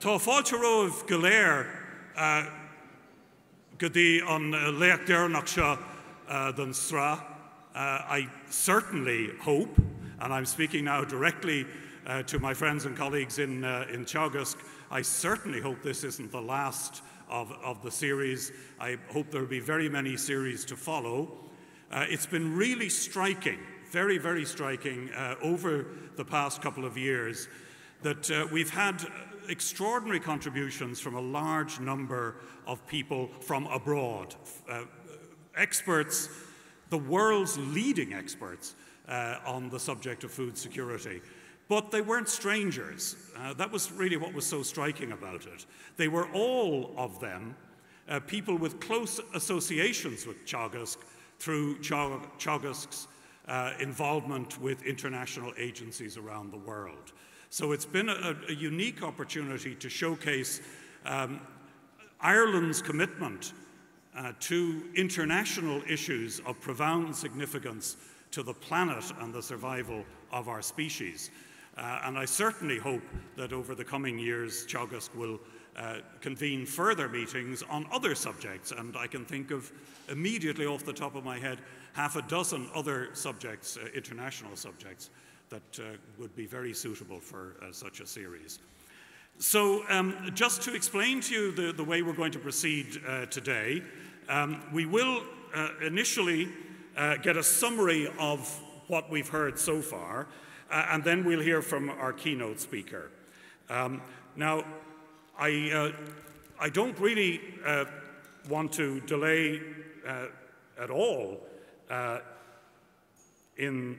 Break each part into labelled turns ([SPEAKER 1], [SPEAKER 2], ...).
[SPEAKER 1] Tá fáilte romh go léir go dtí an léach deireanach seo den srá. I certainly hope, and I'm speaking now directly to my friends and colleagues in Teagasc, I certainly hope this isn't the last of the series. I hope there will be very many series to follow. It's been really striking, very, very striking over the past couple of years that we've had extraordinary contributions from a large number of people from abroad, experts, the world's leading experts on the subject of food security. But they weren't strangers. That was really what was so striking about it. They were all of them people with close associations with Teagasc through Teagasc's involvement with international agencies around the world. So it's been a unique opportunity to showcase Ireland's commitment to international issues of profound significance to the planet and the survival of our species. And I certainly hope that over the coming years, Teagasc will convene further meetings on other subjects. And I can think of immediately off the top of my head half a dozen other subjects, international subjects, that would be very suitable for such a series. So just to explain to you the way we're going to proceed today, we will initially get a summary of what we've heard so far, and then we'll hear from our keynote speaker. Now, I don't really want to delay at all in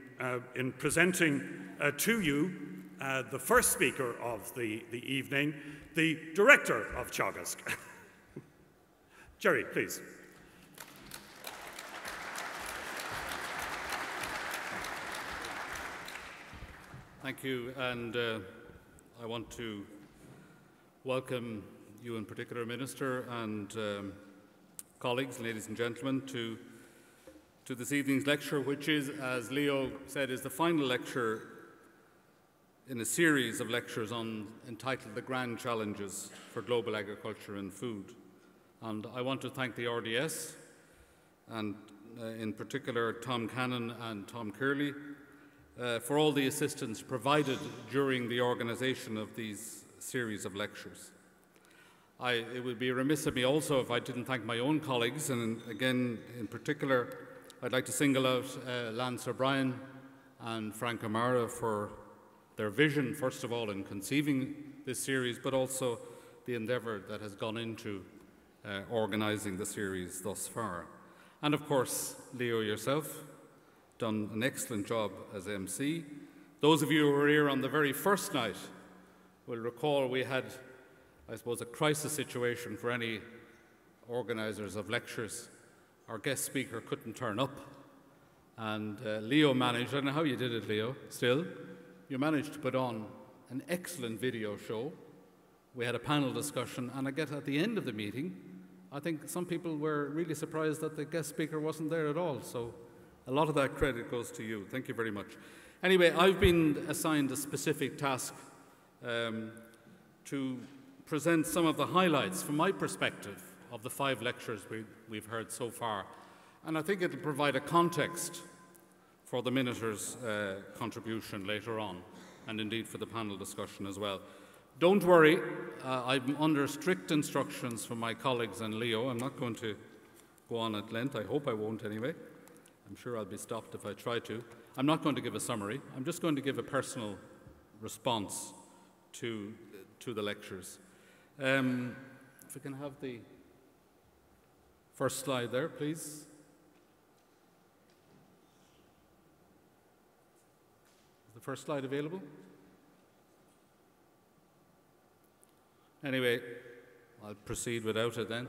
[SPEAKER 1] presenting to you the first speaker of the evening, the director of Teagasc. Jerry, please.
[SPEAKER 2] Thank you, and I want to welcome you in particular, Minister, and colleagues, ladies and gentlemen, to this evening's lecture, which is, as Leo said, is the final lecture in a series of lectures entitled The Grand Challenges for Global Agriculture and Food. And I want to thank the RDS, and in particular Tom Cannon and Tom Curley, for all the assistance provided during the organisation of these series of lectures. It would be remiss of me also if I didn't thank my own colleagues, and again, in particular, I'd like to single out Lance O'Brien and Frank O'Mara for their vision, first of all, in conceiving this series, but also the endeavour that has gone into organising the series thus far. And of course, Leo, yourself, done an excellent job as MC. Those of you who were here on the very first night will recall we had, I suppose, a crisis situation for any organisers of lectures. Our guest speaker couldn't turn up, and Leo managed, I don't know how you did it, Leo, still, you managed to put on an excellent video show. We had a panel discussion, and I get at the end of the meeting, I think some people were really surprised that the guest speaker wasn't there at all, so a lot of that credit goes to you. Thank you very much. Anyway, I've been assigned a specific task to present some of the highlights from my perspective of the 5 lectures we've heard so far. And I think it'll provide a context for the Minister's contribution later on, and indeed for the panel discussion as well. Don't worry, I'm under strict instructions from my colleagues and Leo. I'm not going to go on at length. I hope I won't anyway. I'm sure I'll be stopped if I try to. I'm not going to give a summary. I'm just going to give a personal response to the lectures. If we can have the first slide there, please. Is the first slide available? Anyway, I'll proceed without it then.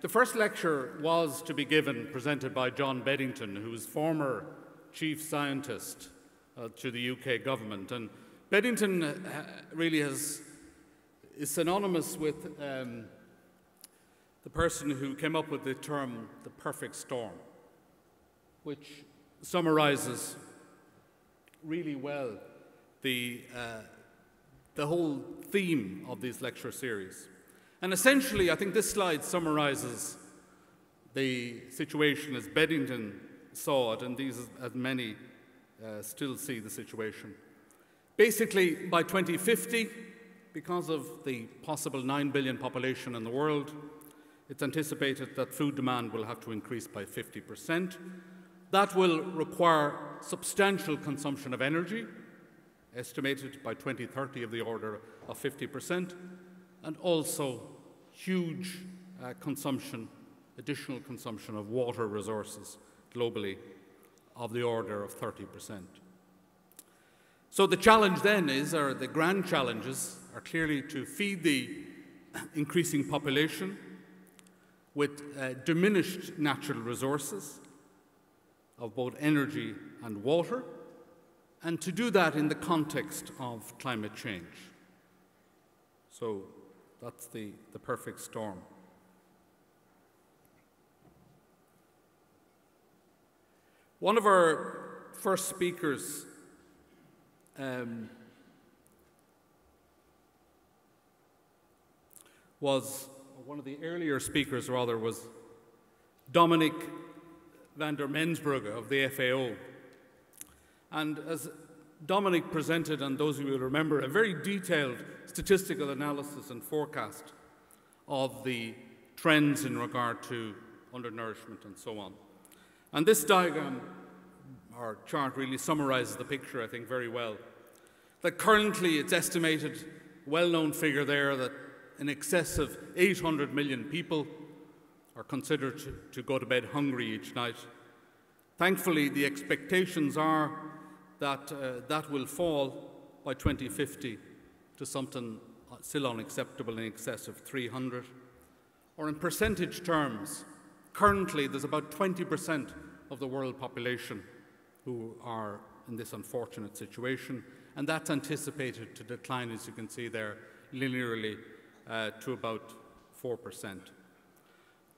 [SPEAKER 2] The first lecture was to be presented by John Beddington, who is former chief scientist to the UK government. And Beddington really is synonymous with the person who came up with the term the perfect storm, which summarises really well the the whole theme of this lecture series. And essentially, I think this slide summarizes the situation as Beddington saw it, and these, as many still see the situation. Basically, by 2050, because of the possible 9 billion population in the world, it's anticipated that food demand will have to increase by 50%. That will require substantial consumption of energy, estimated by 2030 of the order of 50%, and also huge additional consumption of water resources globally of the order of 30%. So the challenge then is, or the grand challenges, are clearly to feed the increasing population with diminished natural resources of both energy and water, and to do that in the context of climate change. So that's the perfect storm. One of our first speakers one of the earlier speakers rather, was Dominic van der Mensbrugge of the FAO. And as Dominic presented, and those of you will remember, a very detailed statistical analysis and forecast of the trends in regard to undernourishment and so on. And this diagram, or chart, really summarizes the picture, I think, very well. That currently it's estimated, well-known figure there, that in excess of 800 million people are considered to go to bed hungry each night. Thankfully, the expectations are that that will fall by 2050 to something still unacceptable in excess of 300. Or in percentage terms, currently there's about 20% of the world population who are in this unfortunate situation, and that's anticipated to decline, as you can see there, linearly to about 4%.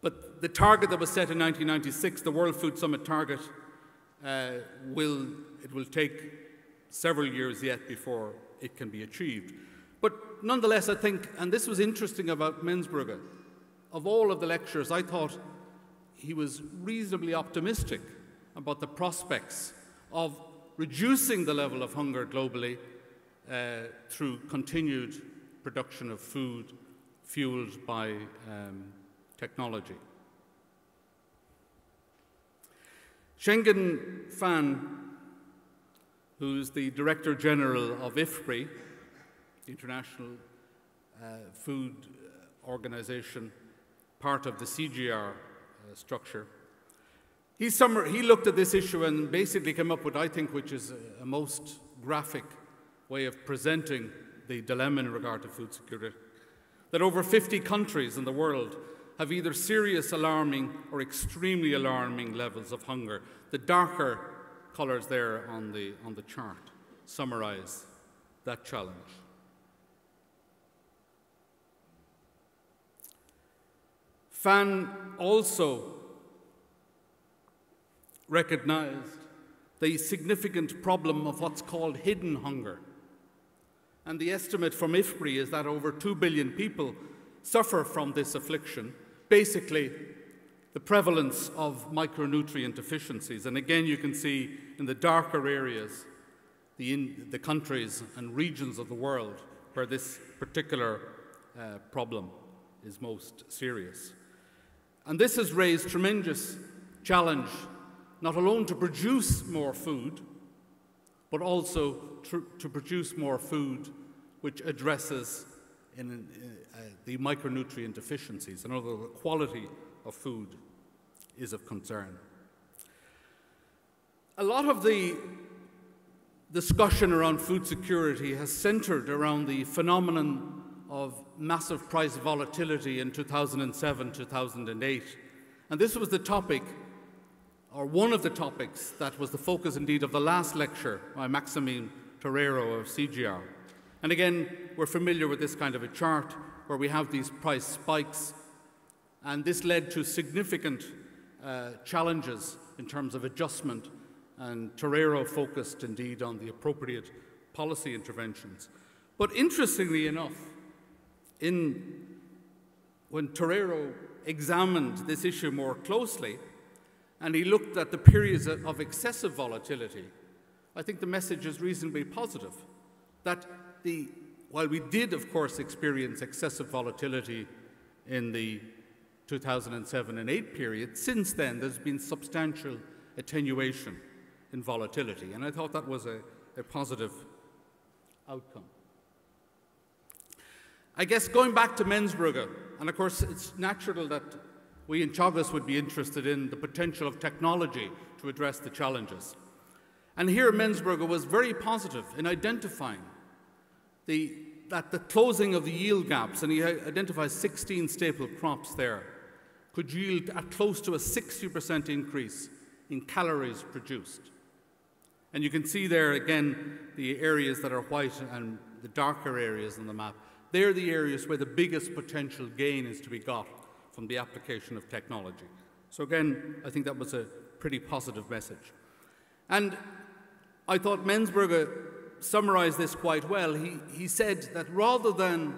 [SPEAKER 2] But the target that was set in 1996, the World Food Summit target, it will take several years yet before it can be achieved. But nonetheless, I think, and this was interesting about Mensbrugge, of all of the lectures, I thought he was reasonably optimistic about the prospects of reducing the level of hunger globally through continued production of food fueled by technology. Schengen Fan, who's the Director General of IFPRI, the International Food Organization, part of the CGR structure, he looked at this issue and basically came up with, I think, which is a most graphic way of presenting the dilemma in regard to food security, that over 50 countries in the world have either serious alarming or extremely alarming levels of hunger. The darker colours there on the chart summarize that challenge. Fan also recognized the significant problem of what's called hidden hunger. And the estimate from IFPRI is that over 2 billion people suffer from this affliction, basically the prevalence of micronutrient deficiencies. And again, you can see in the darker areas the countries and regions of the world where this particular problem is most serious. And this has raised tremendous challenge, not alone to produce more food, but also to produce more food which addresses the micronutrient deficiencies. In other words, the quality of food is of concern. A lot of the discussion around food security has centered around the phenomenon of massive price volatility in 2007, 2008. And this was the topic, or one of the topics, that was the focus indeed of the last lecture by Maximine Torero of CGR. And again, we're familiar with this kind of a chart where we have these price spikes, and this led to significant challenges in terms of adjustment, and Torero focused indeed on the appropriate policy interventions. But interestingly enough, when Torero examined this issue more closely, and he looked at the periods of excessive volatility, I think the message is reasonably positive. That while we did, of course, experience excessive volatility in the 2007 and 8 period, since then there's been substantial attenuation in volatility, and I thought that was a positive outcome. I guess going back to Mensbrugge, and of course it's natural that we in Teagasc would be interested in the potential of technology to address the challenges. And here Mensbrugge was very positive in identifying that the closing of the yield gaps, and he identifies 16 staple crops there, could yield at close to a 60% increase in calories produced. And you can see there again the areas that are white and the darker areas on the map. They're the areas where the biggest potential gain is to be got from the application of technology. So again, I think that was a pretty positive message. And I thought Mensbrugge summarized this quite well. He said that rather than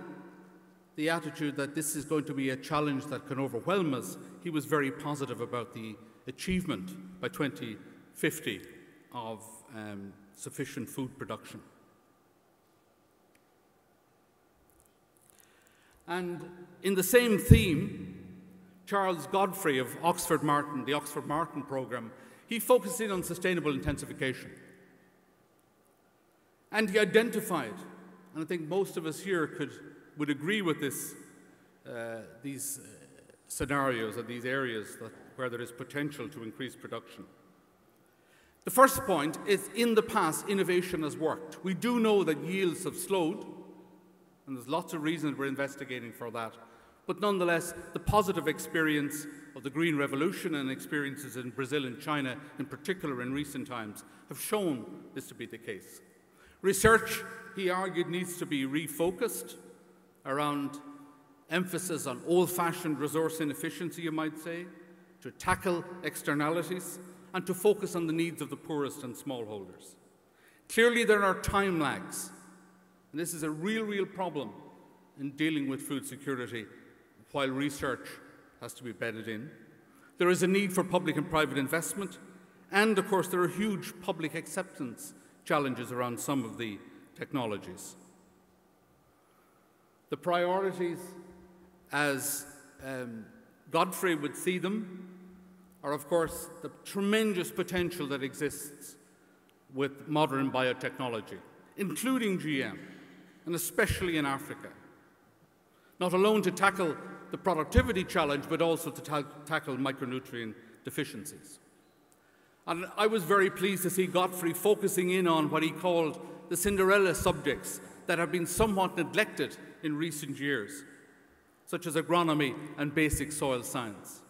[SPEAKER 2] the attitude that this is going to be a challenge that can overwhelm us, he was very positive about the achievement by 2050 of sufficient food production. And in the same theme, Charles Godfrey of Oxford Martin, the Oxford Martin programme, he focused in on sustainable intensification. And he identified, and I think most of us here would agree with this, these scenarios or these areas where there is potential to increase production. The first point is, in the past, innovation has worked. We do know that yields have slowed, and there's lots of reasons we're investigating for that. But nonetheless, the positive experience of the Green Revolution and experiences in Brazil and China, in particular in recent times, have shown this to be the case. Research, he argued, needs to be refocused around emphasis on old-fashioned resource inefficiency, you might say, to tackle externalities, and to focus on the needs of the poorest and smallholders. Clearly, there are time lags, and this is a real problem in dealing with food security while research has to be bedded in. There is a need for public and private investment, and of course there are huge public acceptance challenges around some of the technologies. The priorities, as Godfrey would see them, are of course the tremendous potential that exists with modern biotechnology, including GM, and especially in Africa. Not alone to tackle the productivity challenge, but also to tackle micronutrient deficiencies. And I was very pleased to see Godfrey focusing in on what he called the Cinderella subjects that have been somewhat neglected in recent years, such as agronomy and basic soil science.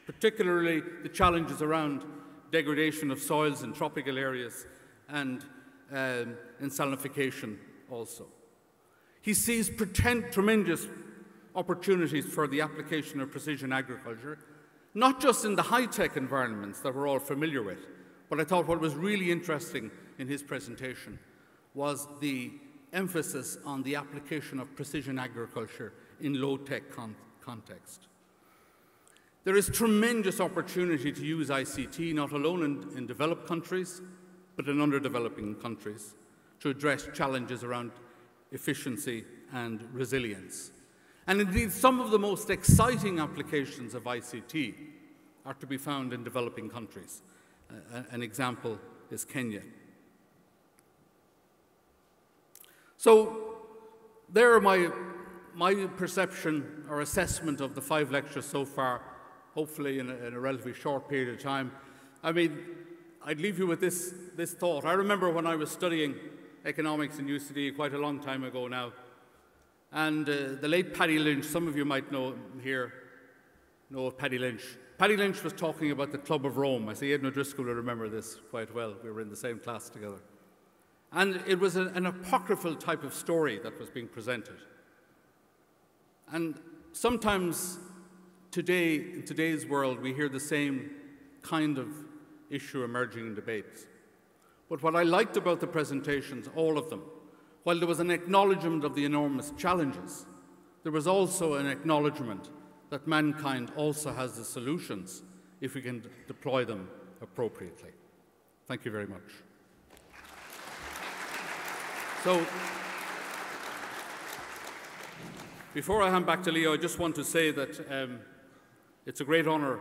[SPEAKER 2] Particularly the challenges around degradation of soils in tropical areas and in salinification also. He sees tremendous opportunities for the application of precision agriculture, not just in the high-tech environments that we're all familiar with, but I thought what was really interesting in his presentation was the emphasis on the application of precision agriculture in low-tech context. There is tremendous opportunity to use ICT, not alone in developed countries, but in underdeveloping countries, to address challenges around efficiency and resilience. And indeed, some of the most exciting applications of ICT are to be found in developing countries. An example is Kenya. So there are my perception or assessment of the 5 lectures so far, hopefully in a relatively short period of time. I mean, I'd leave you with this thought. I remember when I was studying economics in UCD quite a long time ago now, and the late Paddy Lynch, some of you might know here, know of Paddy Lynch. Paddy Lynch was talking about the Club of Rome. I see Aidan O'Driscoll will remember this quite well. We were in the same class together. And it was an apocryphal type of story that was being presented. And sometimes today, in today's world, we hear the same kind of issue emerging in debates. But what I liked about the presentations, all of them, while there was an acknowledgement of the enormous challenges, there was also an acknowledgement that mankind also has the solutions if we can deploy them appropriately. Thank you very much. So, before I hand back to Leo, I just want to say that it's a great honour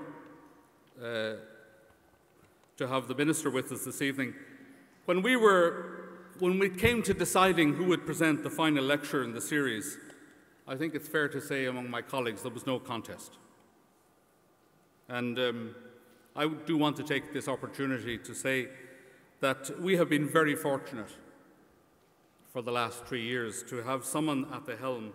[SPEAKER 2] to have the Minister with us this evening. When we came to deciding who would present the final lecture in the series, I think it's fair to say among my colleagues there was no contest. And I do want to take this opportunity to say that we have been very fortunate for the last 3 years to have someone at the helm,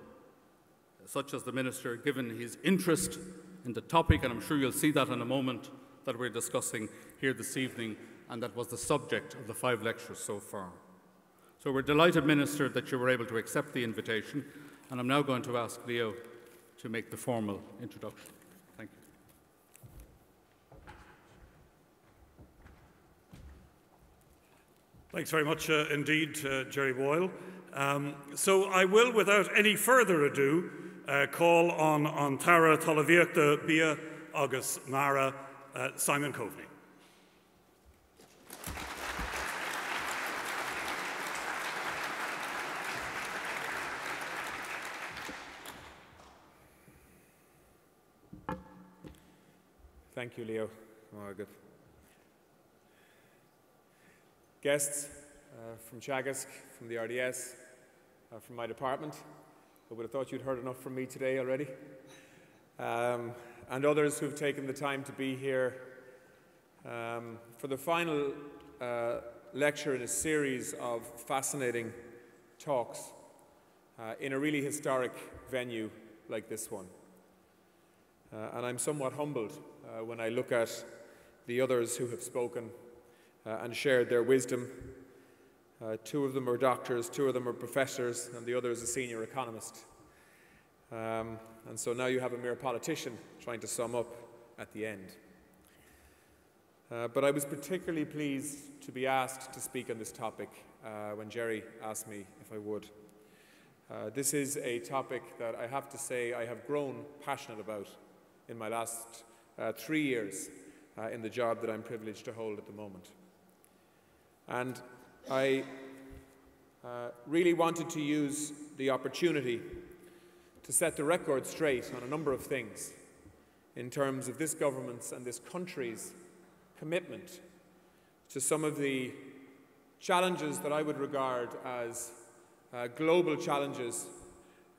[SPEAKER 2] such as the Minister, given his interest in the topic, and I'm sure you'll see that in a moment, that we're discussing here this evening, and that was the subject of the 5 lectures so far. So we're delighted, Minister, that you were able to accept the invitation, and I'm now going to ask Leo to make the formal introduction. Thank you.
[SPEAKER 1] Thanks very much indeed, Jerry Boyle. So I will, without any further ado, call on Tara Talaviachta Bia August Mara Simon Coveney.
[SPEAKER 3] Thank you, Leo. Oh, good. Guests from Teagasc, from the RDS, from my department, I would have thought you'd heard enough from me today already, and others who've taken the time to be here for the final lecture in a series of fascinating talks in a really historic venue like this one. And I'm somewhat humbled when I look at the others who have spoken and shared their wisdom. 2 of them are doctors, 2 of them are professors, and the other is a senior economist. And so now you have a mere politician trying to sum up at the end. But I was particularly pleased to be asked to speak on this topic when Jerry asked me if I would. This is a topic that I have to say I have grown passionate about in my last 3 years in the job that I'm privileged to hold at the moment. And I really wanted to use the opportunity to set the record straight on a number of things in terms of this government's and this country's commitment to some of the challenges that I would regard as global challenges,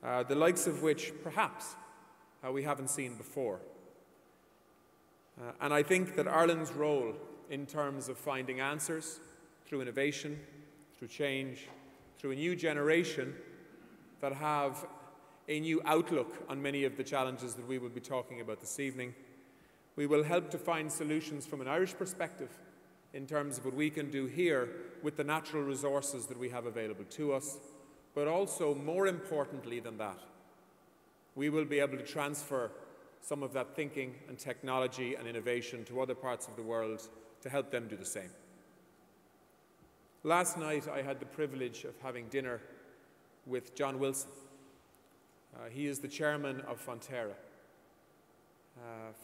[SPEAKER 3] the likes of which perhaps we haven't seen before. And I think that Ireland's role in terms of finding answers through innovation, through change, through a new generation that have a new outlook on many of the challenges that we will be talking about this evening, we will help to find solutions from an Irish perspective in terms of what we can do here with the natural resources that we have available to us, but also, more importantly than that, we will be able to transfer some of that thinking and technology and innovation to other parts of the world to help them do the same. Last night I had the privilege of having dinner with John Wilson. He is the chairman of Fonterra.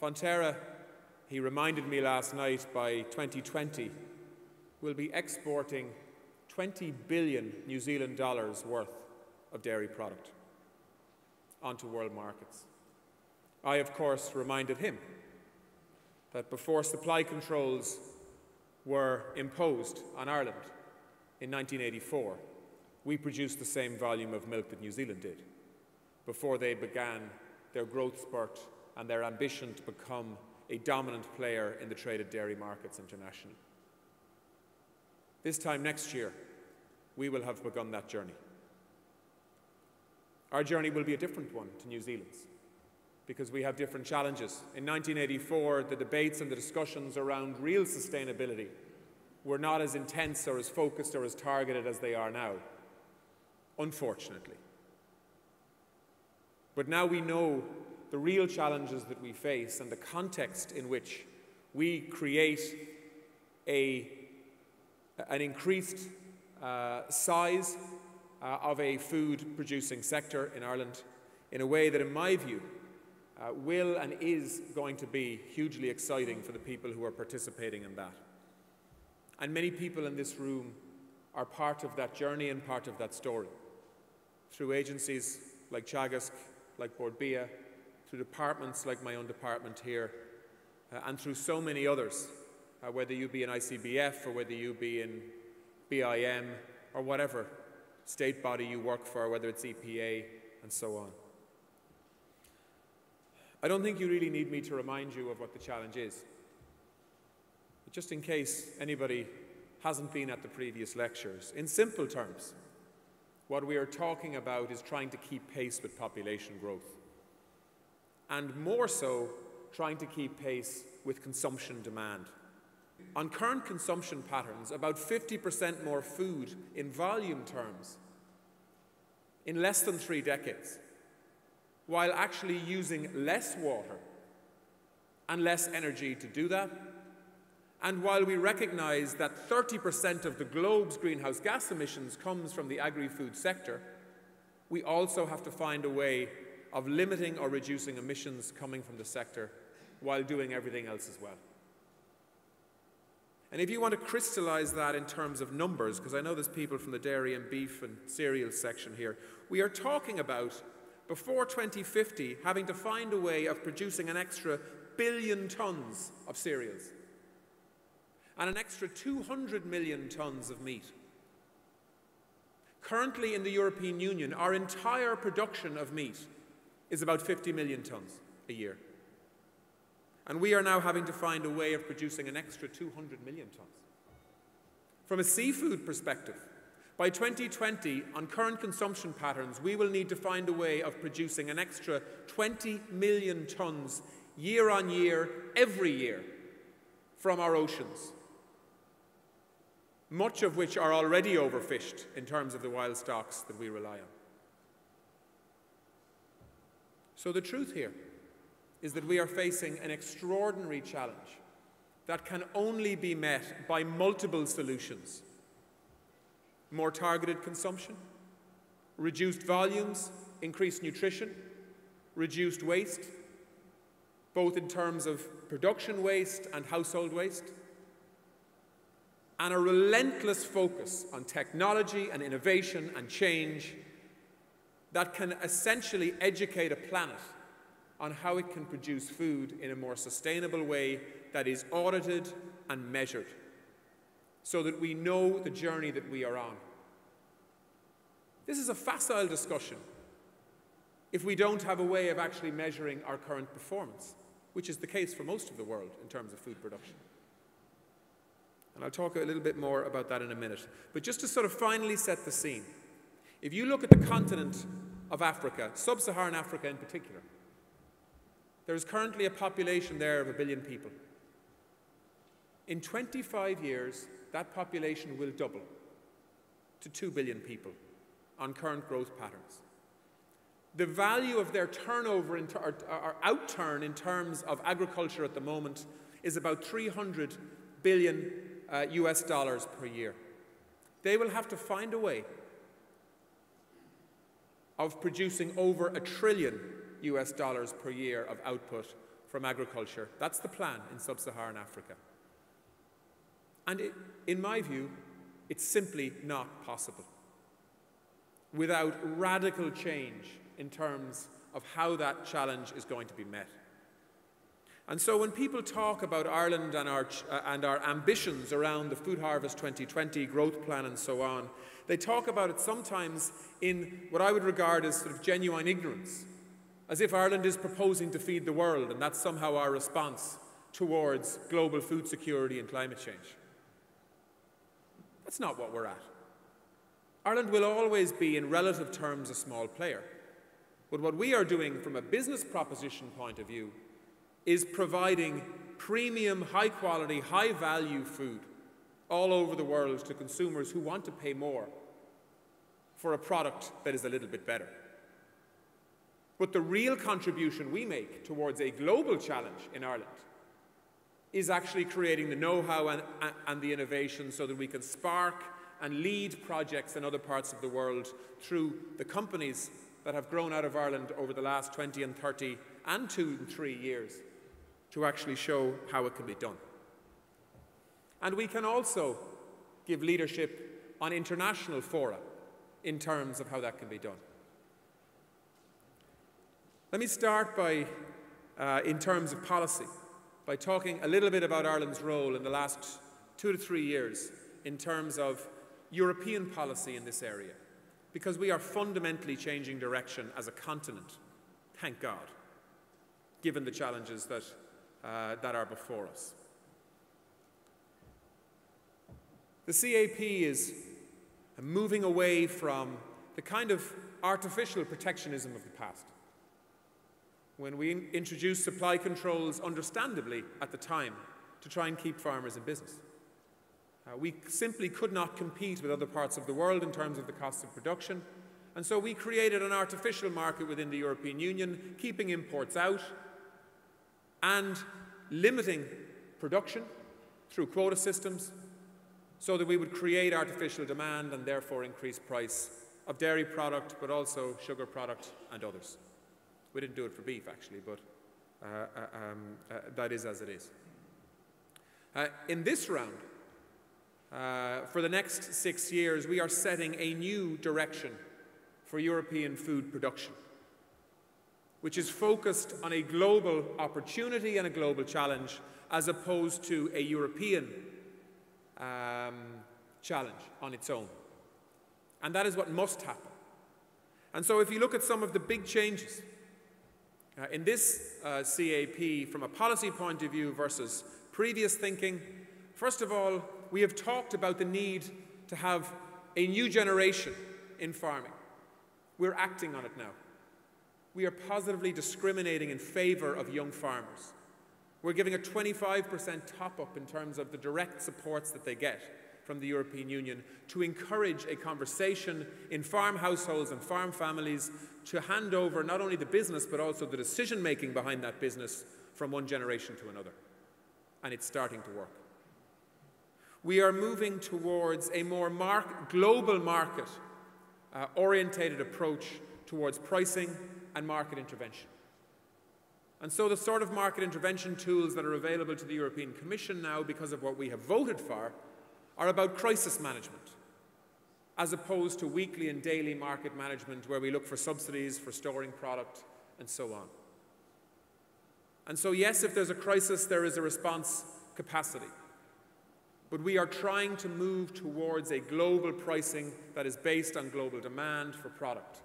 [SPEAKER 3] Fonterra, he reminded me last night, by 2020 will be exporting 20 billion New Zealand dollars worth of dairy product onto world markets. I, of course, reminded him that before supply controls were imposed on Ireland in 1984, we produced the same volume of milk that New Zealand did before they began their growth spurt and their ambition to become a dominant player in the traded dairy markets internationally. This time next year, we will have begun that journey. Our journey will be a different one to New Zealand's, because we have different challenges. In 1984, the debates and the discussions around real sustainability were not as intense or as focused or as targeted as they are now, unfortunately. But now we know the real challenges that we face and the context in which we create an increased size of a food-producing sector in Ireland in a way that, in my view, will and is going to be hugely exciting for the people who are participating in that. And many people in this room are part of that journey and part of that story, through agencies like Teagasc, like Bord Bia, through departments like my own department here, and through so many others, whether you be in ICBF or whether you be in BIM or whatever state body you work for, whether it's EPA and so on. I don't think you really need me to remind you of what the challenge is. But just in case anybody hasn't been at the previous lectures, in simple terms, what we are talking about is trying to keep pace with population growth, and more so, trying to keep pace with consumption demand. On current consumption patterns, about 50% more food in volume terms in less than 3 decades, while actually using less water and less energy to do that. And while we recognize that 30% of the globe's greenhouse gas emissions comes from the agri-food sector, we also have to find a way of limiting or reducing emissions coming from the sector while doing everything else as well. And if you want to crystallize that in terms of numbers, because I know there's people from the dairy and beef and cereals section here, we are talking about, before 2050, having to find a way of producing an extra billion tons of cereals and an extra 200 million tons of meat. Currently in the European Union, our entire production of meat is about 50 million tons a year. And we are now having to find a way of producing an extra 200 million tons. From a seafood perspective, by 2020, on current consumption patterns, we will need to find a way of producing an extra 20 million tons year on year, every year, from our oceans, much of which are already overfished in terms of the wild stocks that we rely on. So the truth here is that we are facing an extraordinary challenge that can only be met by multiple solutions: more targeted consumption, reduced volumes, increased nutrition, reduced waste, both in terms of production waste and household waste, and a relentless focus on technology and innovation and change that can essentially educate a planet on how it can produce food in a more sustainable way that is audited and measured, so that we know the journey that we are on. This is a facile discussion if we don't have a way of actually measuring our current performance, which is the case for most of the world in terms of food production. And I'll talk a little bit more about that in a minute. But just to sort of finally set the scene, if you look at the continent of Africa, sub-Saharan Africa in particular, there is currently a population there of 1 billion people. In 25 years, that population will double to 2 billion people on current growth patterns. The value of their turnover, or outturn in terms of agriculture at the moment, is about $300 billion US dollars per year. They will have to find a way of producing over $1 trillion US dollars per year of output from agriculture. That's the plan in sub-Saharan Africa. And in my view, it's simply not possible without radical change in terms of how that challenge is going to be met. And so when people talk about Ireland and our ambitions around the Food Harvest 2020 growth plan and so on, they talk about it sometimes in what I would regard as sort of genuine ignorance, as if Ireland is proposing to feed the world and that's somehow our response towards global food security and climate change. That's not what we're at. Ireland will always be, in relative terms, a small player. But what we are doing from a business proposition point of view is providing premium, high-quality, high-value food all over the world to consumers who want to pay more for a product that is a little bit better. But the real contribution we make towards a global challenge in Ireland is actually creating the know-how and the innovation so that we can spark and lead projects in other parts of the world through the companies that have grown out of Ireland over the last 20 and 30 and 2 and 3 years to actually show how it can be done. And we can also give leadership on international fora in terms of how that can be done. Let me start by, in terms of policy, by talking a little bit about Ireland's role in the last 2 to 3 years in terms of European policy in this area, because we are fundamentally changing direction as a continent, thank God, given the challenges that are before us. The CAP is moving away from the kind of artificial protectionism of the past. When we introduced supply controls, understandably at the time, to try and keep farmers in business. We simply could not compete with other parts of the world in terms of the cost of production, and so we created an artificial market within the European Union, keeping imports out and limiting production through quota systems so that we would create artificial demand and therefore increase price of dairy product, but also sugar product and others. We didn't do it for beef, actually, but that is as it is. In this round, for the next 6 years, we are setting a new direction for European food production, which is focused on a global opportunity and a global challenge, as opposed to a European challenge on its own. And that is what must happen. And so if you look at some of the big changes in this CAP from a policy point of view versus previous thinking, first of all, we have talked about the need to have a new generation in farming. We're acting on it now. We are positively discriminating in favour of young farmers. We're giving a 25% top-up in terms of the direct supports that they get from the European Union to encourage a conversation in farm households and farm families to hand over not only the business but also the decision-making behind that business from one generation to another. And it's starting to work. We are moving towards a more global market orientated approach towards pricing and market intervention. And so the sort of market intervention tools that are available to the European Commission now, because of what we have voted for, are about crisis management, as opposed to weekly and daily market management where we look for subsidies for storing product and so on. And so yes, if there's a crisis, there is a response capacity. But we are trying to move towards a global pricing that is based on global demand for product.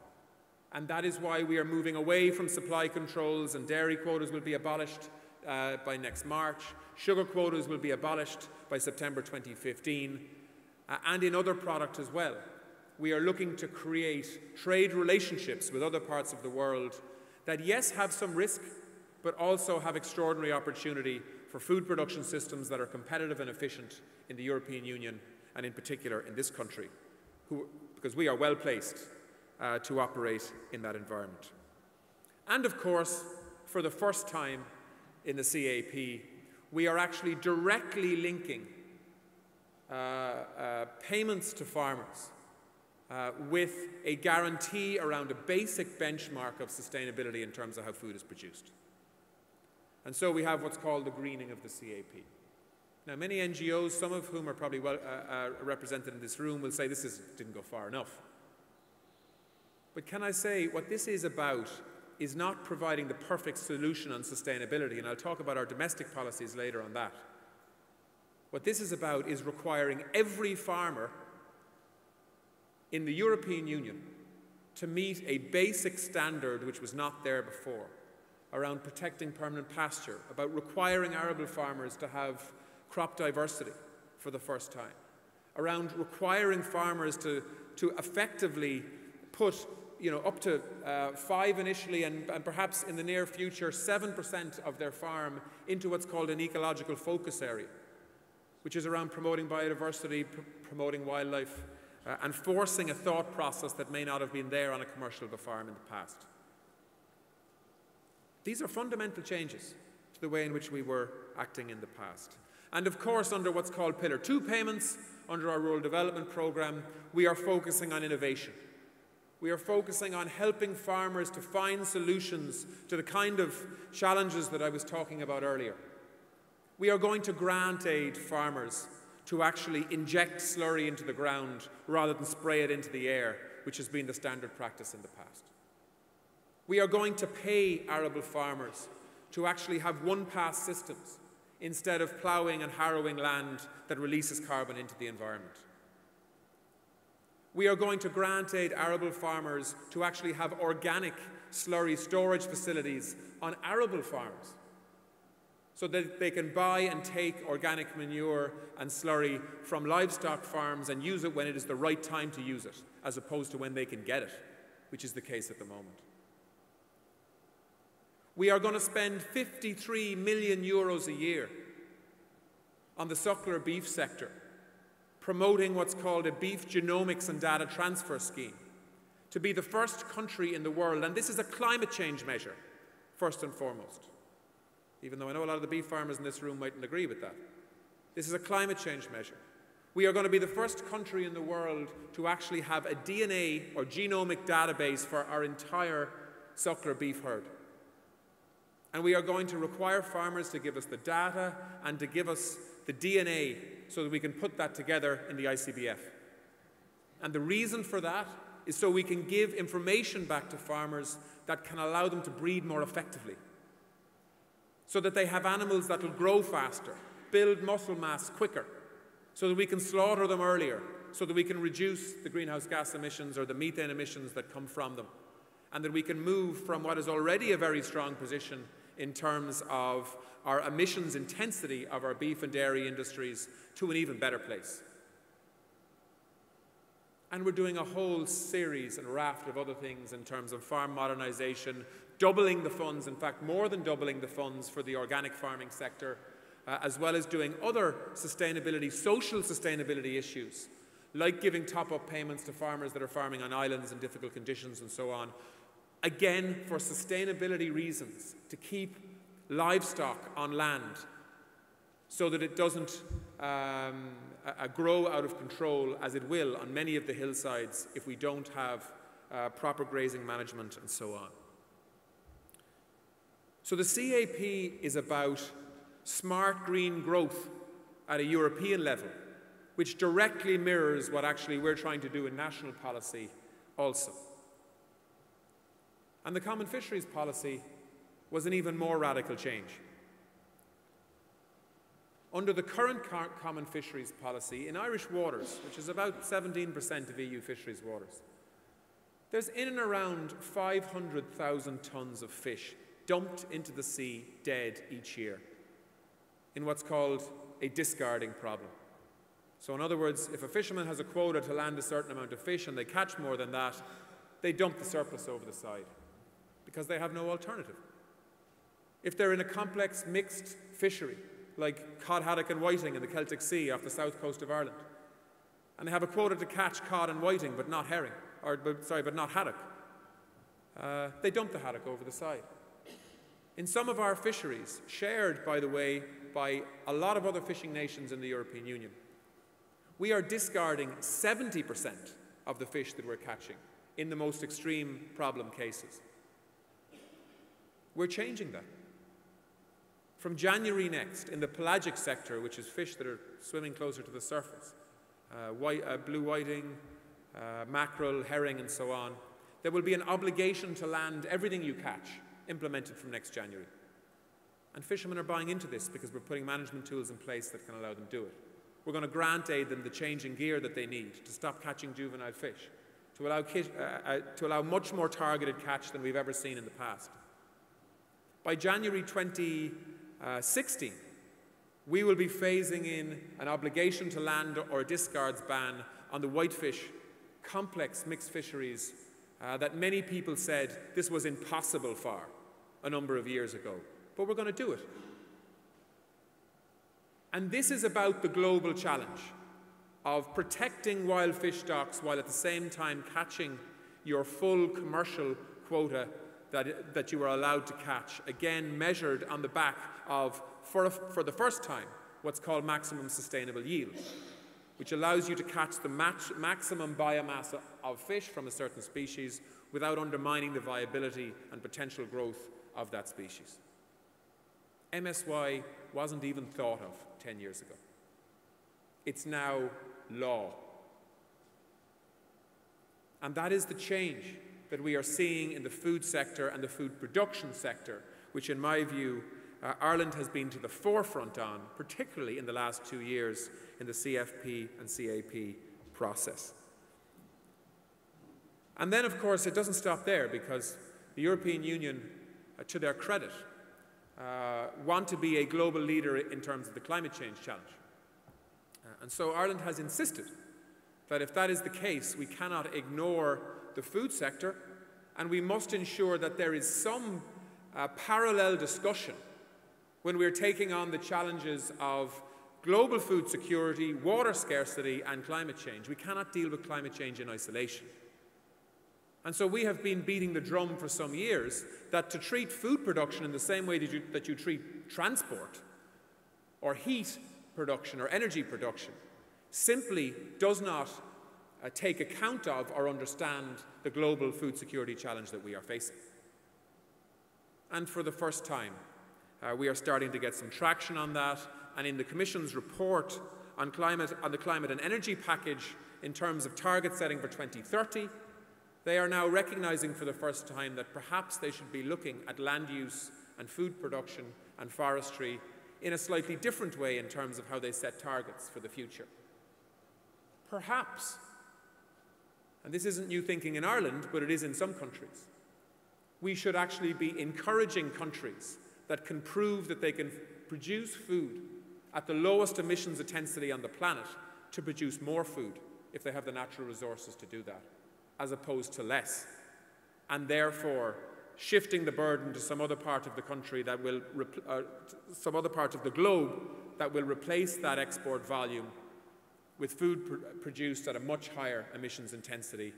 [SPEAKER 3] And that is why we are moving away from supply controls, and dairy quotas will be abolished by next March. Sugar quotas will be abolished by September 2015, and in other product as well. We are looking to create trade relationships with other parts of the world that, yes, have some risk, but also have extraordinary opportunity for food production systems that are competitive and efficient in the European Union, and in particular in this country, because we are well placed to operate in that environment. And of course, for the first time in the CAP, we are actually directly linking payments to farmers with a guarantee around a basic benchmark of sustainability in terms of how food is produced. And so we have what's called the greening of the CAP. Now, many NGOs, some of whom are probably well represented in this room, will say this didn't go far enough. But can I say, what this is about is not providing the perfect solution on sustainability, and I'll talk about our domestic policies later on that. What this is about is requiring every farmer in the European Union to meet a basic standard which was not there before, around protecting permanent pasture, about requiring arable farmers to have crop diversity for the first time, around requiring farmers to effectively put up to 5 initially and perhaps in the near future 7% of their farm into what's called an ecological focus area, which is around promoting biodiversity, promoting wildlife, and forcing a thought process that may not have been there on a commercial farm in the past. These are fundamental changes to the way in which we were acting in the past. And of course, under what's called Pillar 2 payments, under our Rural Development Programme, we are focusing on innovation. We are focusing on helping farmers to find solutions to the kind of challenges that I was talking about earlier. We are going to grant aid farmers to actually inject slurry into the ground rather than spray it into the air, which has been the standard practice in the past. We are going to pay arable farmers to actually have one-pass systems instead of ploughing and harrowing land that releases carbon into the environment. We are going to grant aid arable farmers to actually have organic slurry storage facilities on arable farms so that they can buy and take organic manure and slurry from livestock farms and use it when it is the right time to use it, as opposed to when they can get it, which is the case at the moment. We are going to spend 53 million euros a year on the suckler beef sector, promoting what's called a beef genomics and data transfer scheme, to be the first country in the world, and this is a climate change measure, first and foremost, even though I know a lot of the beef farmers in this room mightn't agree with that. This is a climate change measure. We are going to be the first country in the world to actually have a DNA or genomic database for our entire suckler beef herd. And we are going to require farmers to give us the data and to give us the DNA so that we can put that together in the ICBF. And the reason for that is so we can give information back to farmers that can allow them to breed more effectively, so that they have animals that will grow faster, build muscle mass quicker, so that we can slaughter them earlier, so that we can reduce the greenhouse gas emissions or the methane emissions that come from them, and that we can move from what is already a very strong position in terms of our emissions intensity of our beef and dairy industries to an even better place. And we're doing a whole series and raft of other things in terms of farm modernisation, doubling the funds, in fact more than doubling the funds for the organic farming sector, as well as doing other sustainability, social sustainability issues, like giving top-up payments to farmers that are farming on islands in difficult conditions and so on. Again, for sustainability reasons, to keep livestock on land so that it doesn't grow out of control, as it will on many of the hillsides if we don't have proper grazing management and so on. So the CAP is about smart green growth at a European level, which directly mirrors what actually we're trying to do in national policy also. And the Common Fisheries Policy was an even more radical change. Under the current Common Fisheries Policy, in Irish waters, which is about 17% of EU fisheries waters, there's in and around 500,000 tonnes of fish dumped into the sea dead each year in what's called a discarding problem. So in other words, if a fisherman has a quota to land a certain amount of fish and they catch more than that, they dump the surplus over the side because they have no alternative. If they're in a complex mixed fishery, like cod, haddock and whiting in the Celtic Sea off the south coast of Ireland, and they have a quota to catch cod and whiting but not herring, but not haddock, they dump the haddock over the side. In some of our fisheries, shared, by the way, by a lot of other fishing nations in the European Union, we are discarding 70% of the fish that we're catching in the most extreme problem cases. We're changing that. From January next, in the pelagic sector, which is fish that are swimming closer to the surface, blue whiting, mackerel, herring, and so on, there will be an obligation to land everything you catch, implemented from next January. And fishermen are buying into this because we're putting management tools in place that can allow them to do it. We're going to grant aid them the change in gear that they need to stop catching juvenile fish, to allow much more targeted catch than we've ever seen in the past. By January 2016, we will be phasing in an obligation to land or a discards ban on the whitefish complex mixed fisheries that many people said this was impossible for a number of years ago. But we're going to do it. And this is about the global challenge of protecting wild fish stocks while at the same time catching your full commercial quota that you are allowed to catch, again measured on the back of, for the first time, what's called maximum sustainable yield, which allows you to catch the maximum biomass of fish from a certain species without undermining the viability and potential growth of that species. MSY wasn't even thought of 10 years ago. It's now law. And that is the change that we are seeing in the food sector and the food production sector, which in my view, Ireland has been to the forefront on, particularly in the last 2 years in the CFP and CAP process. And then, of course, it doesn't stop there, because the European Union, to their credit, want to be a global leader in terms of the climate change challenge. And so Ireland has insisted that if that is the case, we cannot ignore the food sector, and we must ensure that there is some parallel discussion when we're taking on the challenges of global food security, water scarcity, and climate change. We cannot deal with climate change in isolation. And so we have been beating the drum for some years that to treat food production in the same way that you treat transport or heat production or energy production simply does not take account of or understand the global food security challenge that we are facing. And for the first time, we are starting to get some traction on that, and in the Commission's report on the climate and energy package in terms of target setting for 2030, they are now recognizing for the first time that perhaps they should be looking at land use and food production and forestry in a slightly different way in terms of how they set targets for the future. Perhaps, and this isn't new thinking in Ireland, but it is in some countries, we should actually be encouraging countries that can prove that they can produce food at the lowest emissions intensity on the planet to produce more food if they have the natural resources to do that, as opposed to less, and therefore shifting the burden to some other part of the country that will, some other part of the globe that will replace that export volume with food produced at a much higher emissions intensity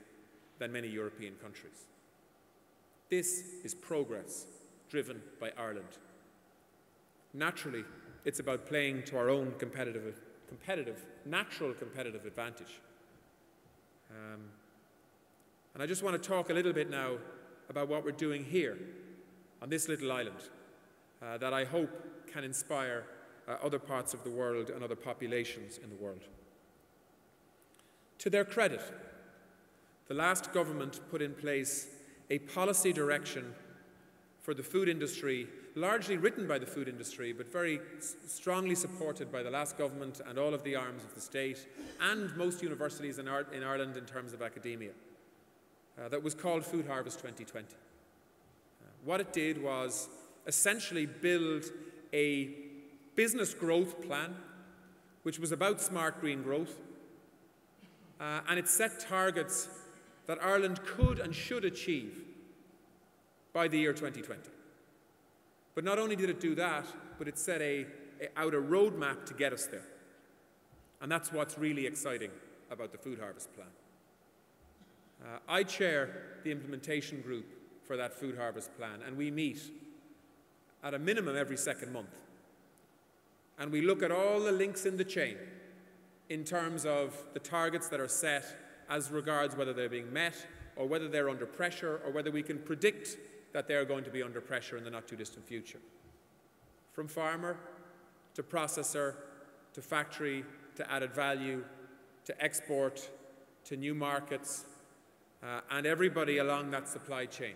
[SPEAKER 3] than many European countries. This is progress driven by Ireland. Naturally, it's about playing to our own natural competitive advantage. And I just want to talk a little bit now about what we're doing here on this little island that I hope can inspire other parts of the world and other populations in the world. To their credit, the last government put in place a policy direction for the food industry, largely written by the food industry, but very strongly supported by the last government and all of the arms of the state and most universities in Ireland in terms of academia. That was called Food Harvest 2020. What it did was essentially build a business growth plan, which was about smart green growth, and it set targets that Ireland could and should achieve by the year 2020. But not only did it do that, but it set out a roadmap to get us there. And that's what's really exciting about the Food Harvest Plan. I chair the implementation group for that Food Harvest Plan, and we meet at a minimum every second month. And we look at all the links in the chain in terms of the targets that are set as regards whether they're being met or whether they're under pressure or whether we can predict that they're going to be under pressure in the not too distant future. From farmer to processor to factory to added value to export to new markets and everybody along that supply chain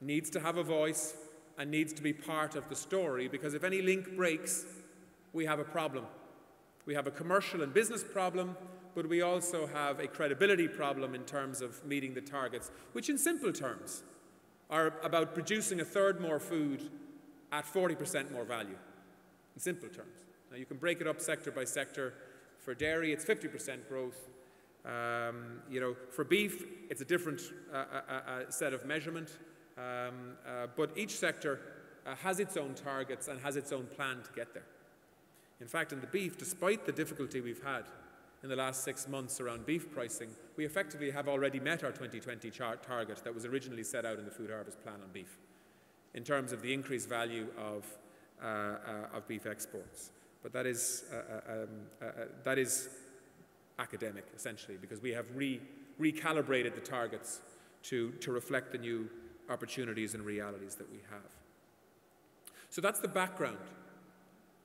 [SPEAKER 3] needs to have a voice and needs to be part of the story, because if any link breaks, we have a problem. We have a commercial and business problem, but we also have a credibility problem in terms of meeting the targets, which in simple terms are about producing a third more food at 40% more value, in simple terms. Now you can break it up sector by sector. For dairy, it's 50% growth. For beef, it's a different set of measurement, but each sector has its own targets and has its own plan to get there. In fact, in the beef, despite the difficulty we've had in the last 6 months around beef pricing, we effectively have already met our 2020 target that was originally set out in the Food Harvest Plan on beef, in terms of the increased value of beef exports. But that is academic, essentially, because we have recalibrated the targets to reflect the new opportunities and realities that we have. So that's the background.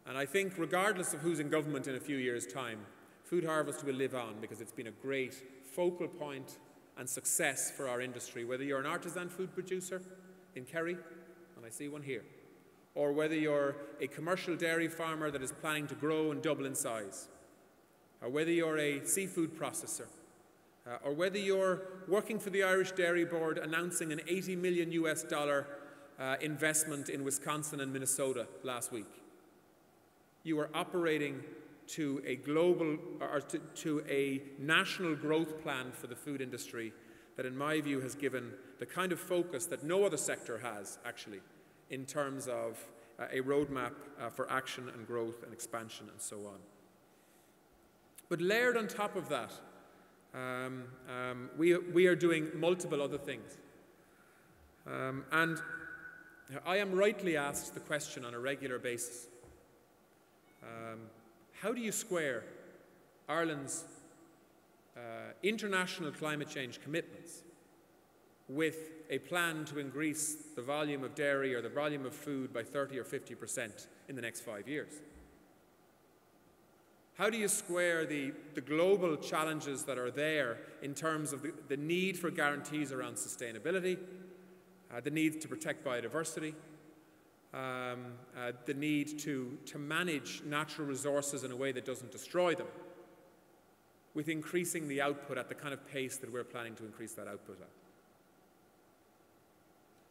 [SPEAKER 3] And I think regardless of who's in government in a few years' time, Food Harvest will live on because it's been a great focal point and success for our industry, whether you're an artisan food producer in Kerry, and I see one here, or whether you're a commercial dairy farmer that is planning to grow and double in size, or whether you're a seafood processor, or whether you're working for the Irish Dairy Board announcing an $80 million investment in Wisconsin and Minnesota last week. You are operating to a global, or to a national growth plan for the food industry that, in my view, has given the kind of focus that no other sector has, actually, in terms of a roadmap for action and growth and expansion and so on. But layered on top of that, we are doing multiple other things. And I am rightly asked the question on a regular basis, how do you square Ireland's international climate change commitments with a plan to increase the volume of dairy or the volume of food by 30 or 50% in the next 5 years? How do you square the global challenges that are there in terms of the need for guarantees around sustainability, the need to protect biodiversity, the need to manage natural resources in a way that doesn't destroy them, with increasing the output at the kind of pace that we're planning to increase that output at?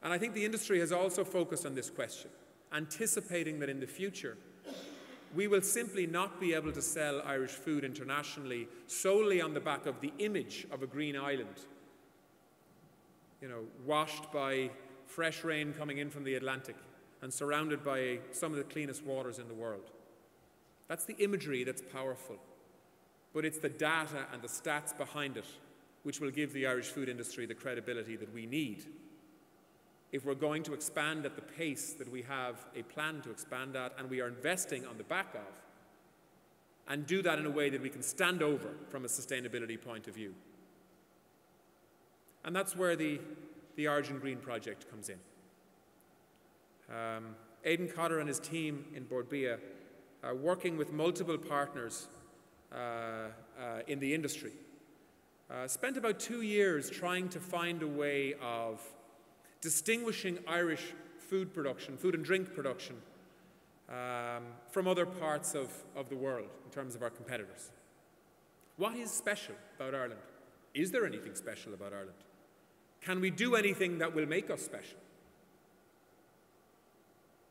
[SPEAKER 3] And I think the industry has also focused on this question, anticipating that in the future, we will simply not be able to sell Irish food internationally solely on the back of the image of a green island, washed by fresh rain coming in from the Atlantic and surrounded by some of the cleanest waters in the world. That's the imagery that's powerful, but it's the data and the stats behind it which will give the Irish food industry the credibility that we need if we're going to expand at the pace that we have a plan to expand at and we are investing on the back of, and do that in a way that we can stand over from a sustainability point of view. And that's where the Origin Green project comes in. Aidan Cotter and his team in Bordbia are working with multiple partners in the industry. Spent about 2 years trying to find a way of distinguishing Irish food production, food and drink production, from other parts of the world in terms of our competitors. What is special about Ireland? Is there anything special about Ireland? Can we do anything that will make us special?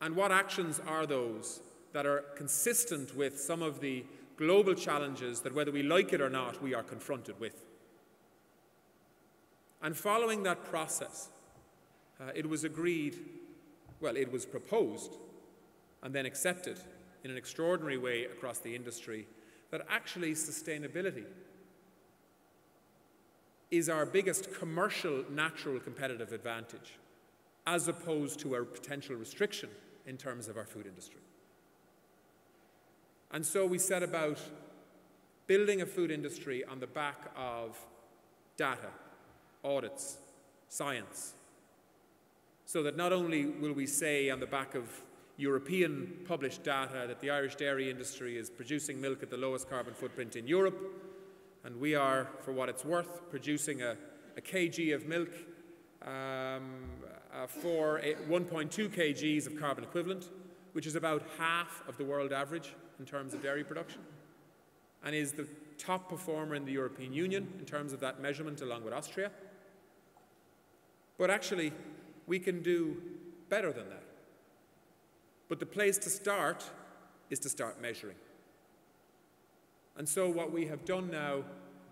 [SPEAKER 3] And what actions are those that are consistent with some of the global challenges that, whether we like it or not, we are confronted with? And following that process, it was agreed, well, it was proposed and then accepted in an extraordinary way across the industry that actually sustainability is our biggest commercial natural competitive advantage, as opposed to a potential restriction in terms of our food industry. And so we set about building a food industry on the back of data, audits, science, so that not only will we say on the back of European published data that the Irish dairy industry is producing milk at the lowest carbon footprint in Europe, and we are, for what it's worth, producing a kg of milk for 1.2 kgs of carbon equivalent, which is about half of the world average in terms of dairy production, and is the top performer in the European Union in terms of that measurement, along with Austria. But actually, we can do better than that. But the place to start is to start measuring. And so what we have done now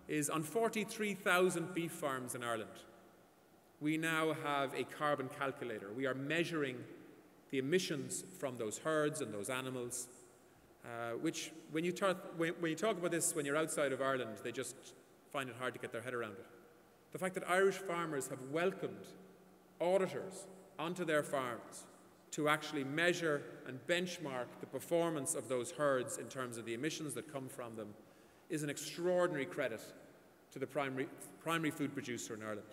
[SPEAKER 3] is, on 43,000 beef farms in Ireland, we now have a carbon calculator. We are measuring the emissions from those herds and those animals, which, when you talk about this when you're outside of Ireland, they just find it hard to get their head around it. The fact that Irish farmers have welcomed auditors onto their farms to actually measure and benchmark the performance of those herds in terms of the emissions that come from them is an extraordinary credit to the primary food producer in Ireland.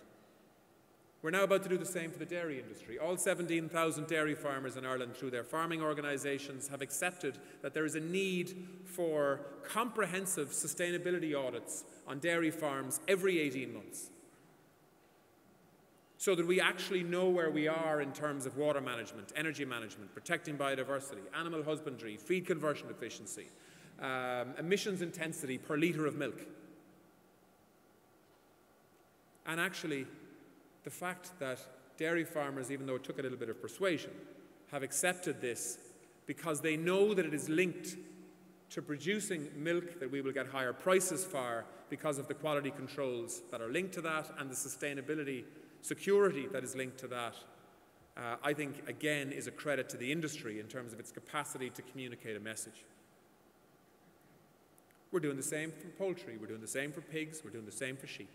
[SPEAKER 3] We're now about to do the same for the dairy industry. All 17,000 dairy farmers in Ireland, through their farming organisations, have accepted that there is a need for comprehensive sustainability audits on dairy farms every 18 months, so that we actually know where we are in terms of water management, energy management, protecting biodiversity, animal husbandry, feed conversion efficiency, emissions intensity per litre of milk. And actually, the fact that dairy farmers, even though it took a little bit of persuasion, have accepted this because they know that it is linked to producing milk that we will get higher prices for because of the quality controls that are linked to that and the sustainability security that is linked to that, I think, again, is a credit to the industry in terms of its capacity to communicate a message. We're doing the same for poultry, we're doing the same for pigs, we're doing the same for sheep.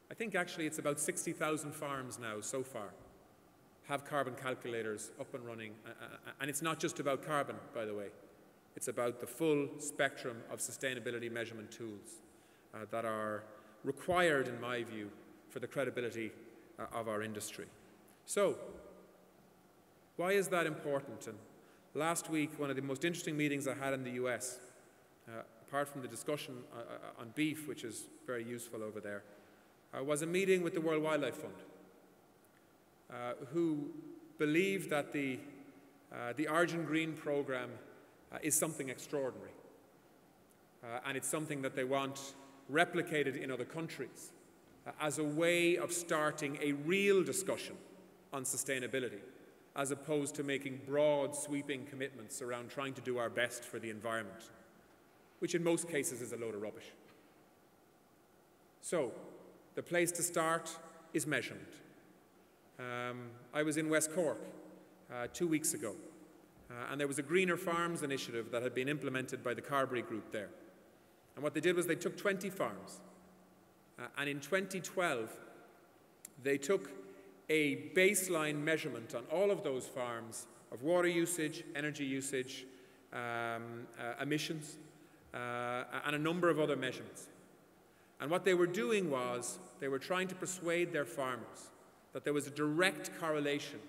[SPEAKER 3] I think actually it's about 60,000 farms now so far have carbon calculators up and running. And it's not just about carbon, by the way. It's about the full spectrum of sustainability measurement tools that are required, in my view, for the credibility of our industry. So, why is that important? And last week, one of the most interesting meetings I had in the US, apart from the discussion on beef, which is very useful over there, was a meeting with the World Wildlife Fund, who believe that the Argent Green program is something extraordinary. And it's something that they want replicated in other countries as a way of starting a real discussion on sustainability, as opposed to making broad, sweeping commitments around trying to do our best for the environment, which in most cases is a load of rubbish. So, the place to start is measurement. I was in West Cork 2 weeks ago, and there was a Greener Farms initiative that had been implemented by the Carberry group there. And what they did was they took 20 farms, and in 2012, they took a baseline measurement on all of those farms of water usage, energy usage, emissions, and a number of other measurements. And what they were doing was they were trying to persuade their farmers that there was a direct correlation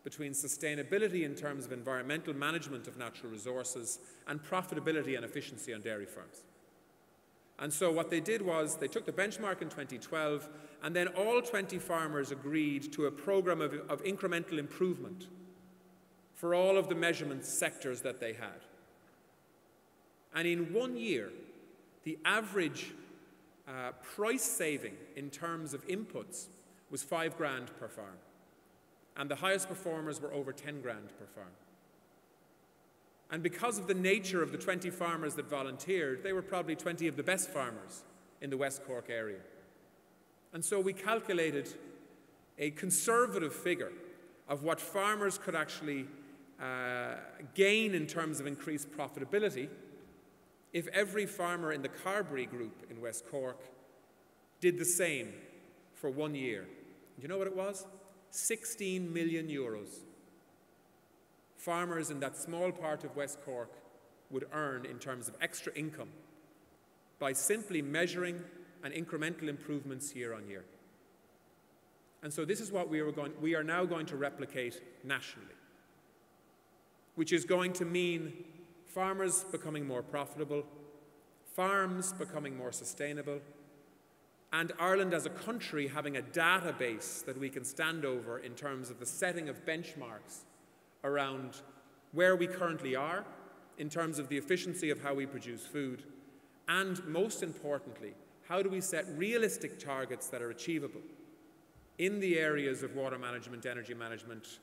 [SPEAKER 3] between sustainability in terms of environmental management of natural resources and profitability and efficiency on dairy farms. And so what they did was they took the benchmark in 2012, and then all 20 farmers agreed to a program of incremental improvement for all of the measurement sectors that they had. And in 1 year, the average price saving in terms of inputs was $5 grand per farm. And the highest performers were over 10 grand per farm. And because of the nature of the 20 farmers that volunteered, they were probably 20 of the best farmers in the West Cork area. And so we calculated a conservative figure of what farmers could actually gain in terms of increased profitability if every farmer in the Carberry group in West Cork did the same for 1 year. Do you know what it was? 16 million euros. Farmers in that small part of West Cork would earn in terms of extra income by simply measuring and incremental improvements year on year. And so this is what we are now going to replicate nationally, which is going to mean farmers becoming more profitable, farms becoming more sustainable, and Ireland as a country having a database that we can stand over in terms of the setting of benchmarks around where we currently are in terms of the efficiency of how we produce food, and most importantly, how do we set realistic targets that are achievable in the areas of water management, energy management,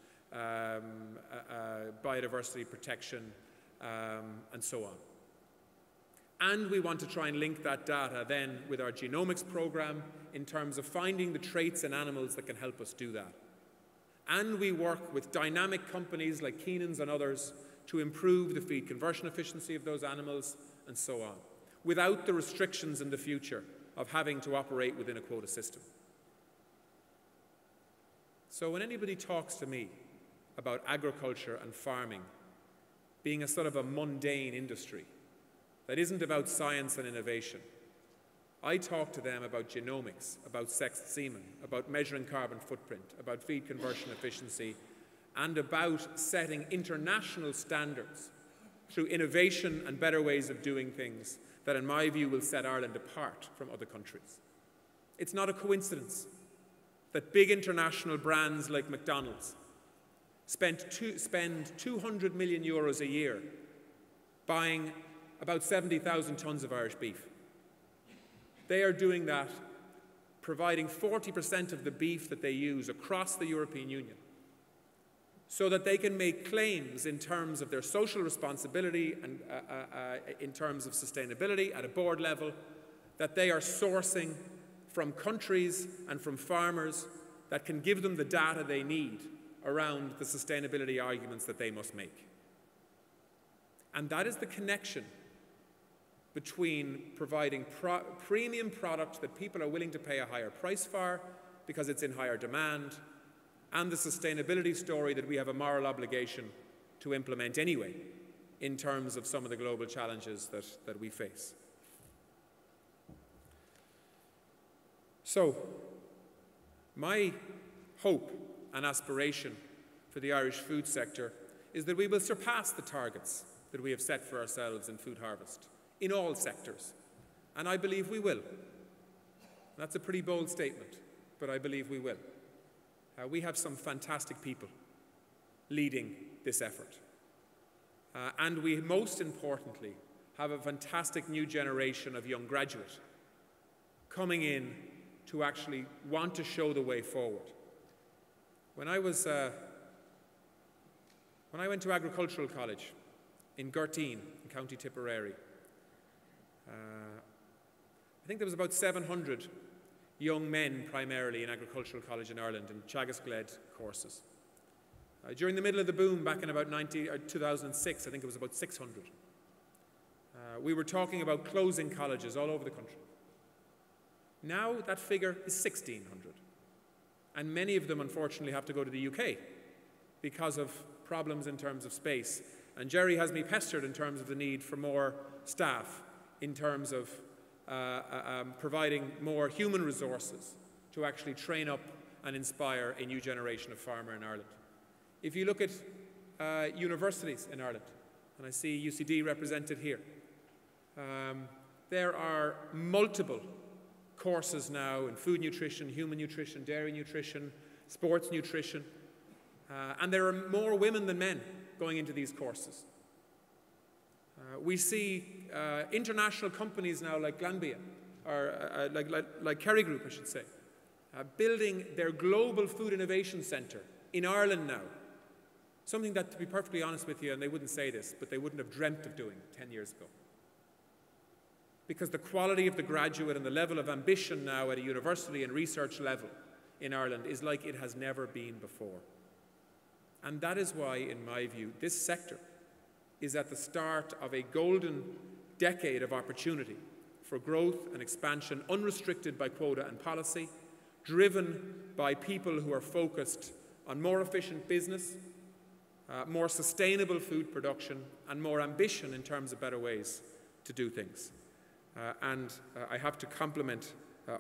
[SPEAKER 3] biodiversity protection, and so on. And we want to try and link that data then with our genomics program in terms of finding the traits in animals that can help us do that. And we work with dynamic companies like Keenan's and others to improve the feed conversion efficiency of those animals and so on, without the restrictions in the future of having to operate within a quota system. So when anybody talks to me about agriculture and farming being a sort of a mundane industry that isn't about science and innovation. I talk to them about genomics, about sexed semen, about measuring carbon footprint, about feed conversion efficiency, and about setting international standards through innovation and better ways of doing things that, in my view, will set Ireland apart from other countries. It's not a coincidence that big international brands like McDonald's spend 200 million euros a year buying about 70,000 tonnes of Irish beef. They are doing that, providing 40% of the beef that they use across the European Union, so that they can make claims in terms of their social responsibility and in terms of sustainability at a board level, that they are sourcing from countries and from farmers that can give them the data they need around the sustainability arguments that they must make. And that is the connection between providing premium product that people are willing to pay a higher price for because it's in higher demand, and the sustainability story that we have a moral obligation to implement anyway in terms of some of the global challenges that we face. So, my hope and aspiration for the Irish food sector is that we will surpass the targets that we have set for ourselves in food harvest in all sectors, and I believe we will. That's a pretty bold statement, but I believe we will. We have some fantastic people leading this effort. And we, most importantly, have a fantastic new generation of young graduates coming in to actually want to show the way forward. When I went to agricultural college in Gurteen, in County Tipperary, I think there was about 700 young men primarily in agricultural college in Ireland in Teagasc-led courses. During the middle of the boom back in about 2006, I think it was about 600. We were talking about closing colleges all over the country. Now that figure is 1,600. And many of them, unfortunately, have to go to the UK because of problems in terms of space. And Jerry has me pestered in terms of the need for more staff, in terms of providing more human resources to actually train up and inspire a new generation of farmer in Ireland. If you look at universities in Ireland, and I see UCD represented here, there are multiple courses now in food nutrition, human nutrition, dairy nutrition, sports nutrition, and there are more women than men going into these courses. We see international companies now like Glanbia, or like Kerry Group, I should say, building their global food innovation centre in Ireland now. Something that, to be perfectly honest with you, and they wouldn't say this, but they wouldn't have dreamt of doing 10 years ago. Because the quality of the graduate and the level of ambition now at a university and research level in Ireland is like it has never been before. And that is why, in my view, this sector is at the start of a golden decade of opportunity for growth and expansion, unrestricted by quota and policy, driven by people who are focused on more efficient business, more sustainable food production, and more ambition in terms of better ways to do things. I have to compliment